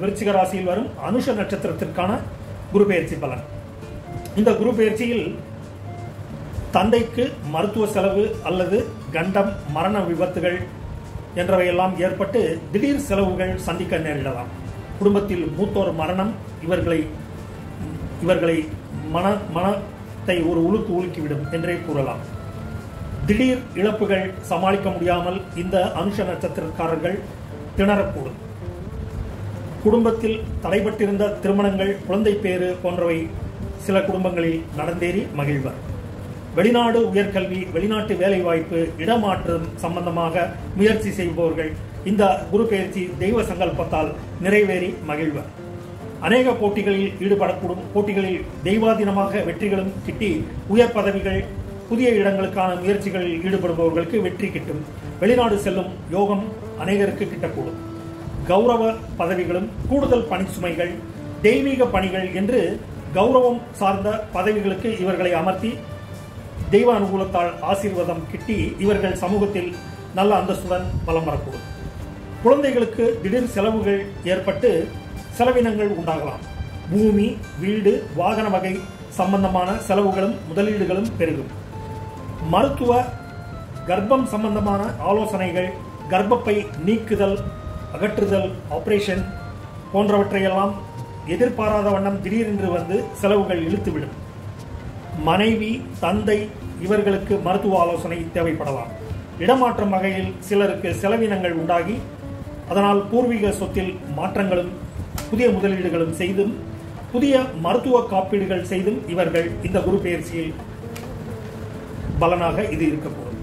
விருச்சிக ராசியில் வரும் அனுஷ நட்சத்திரத்திற்கான குரு பெயர்ச்சி பலன். இந்த குரு பெயர்ச்சியில் தந்தைக்கு மருத்துவ செலவு அல்லது கண்டம், மரண விபத்துகள் என்றவையெல்லாம் ஏற்பட்டு திடீர் செலவுகள் சந்திக்க நேரிடலாம். குடும்பத்தில் மூத்தோர் மரணம் இவர்களை மனத்தை ஒரு உலுக்கிவிடும் என்றே கூறலாம். திடீர் இழப்புகள் சமாளிக்க முடியாமல் இந்த அனுஷ நட்சத்திரக்காரர்கள் திணறக்கூடும். குடும்பத்தில் தடைபட்டிருந்த திருமணங்கள், குழந்தை பேறு போன்றவை சில குடும்பங்களில் நடந்தேறி மகிழ்வர். வெளிநாடு உயர்கல்வி, வெளிநாட்டு வேலைவாய்ப்பு, இடமாற்றம் சம்பந்தமாக முயற்சி செய்பவர்கள் இந்த குரு பெயர்ச்சி தெய்வ சங்கல்பத்தால் நிறைவேறி மகிழ்வர். அநேக போட்டிகளில் ஈடுபடக்கூடும். போட்டிகளில் தெய்வாதீனமாக வெற்றிகளும் கிட்டி உயர் பதவிகள், புதிய இடங்களுக்கான முயற்சிகளில் ஈடுபடுபவர்களுக்கு வெற்றி கிட்டும். வெளிநாடு செல்லும் யோகம் அநேகருக்கு கிட்டக்கூடும். கௌரவ பதவிகளும், கூடுதல் பணிச்சுமைகள், தெய்வீக பணிகள் என்று கௌரவம் சார்ந்த பதவிகளுக்கு இவர்களை அமர்த்தி தெய்வ அனுகூலத்தால் ஆசீர்வாதம் கிட்டி இவர்கள் சமூகத்தில் நல்ல அந்தஸ்துடன் வலம் வரக்கூடும். குழந்தைகளுக்கு திடீர் செலவுகள் ஏற்பட்டு செலவினங்கள் உண்டாகலாம். பூமி, வீடு, வாகன வகை சம்பந்தமான செலவுகளும் முதலீடுகளும் பெருகும். மருத்துவ, கர்ப்பம் சம்பந்தமான ஆலோசனைகள், கர்ப்பப்பை நீக்குதல், அகற்றுதல், ஆபரேஷன் போன்றவற்றையெல்லாம் எதிர்பாராத வண்ணம் திடீரென்று வந்து செலவுகள் இழுத்துவிடும். மனைவி, தந்தை இவர்களுக்கு மருத்துவ ஆலோசனை தேவைப்படலாம். இடமாற்றம் வகையில் சிலருக்கு செலவினங்கள் உண்டாகி அதனால் பூர்வீக சொத்தில் மாற்றங்களும் புதிய முதலீடுகளும் செய்தும் புதிய மருத்துவ காப்பீடுகள் செய்தும் இவர்கள் இந்த குரு பெயர்ச்சியில் பலனாக இது இருக்கக்கூடும்.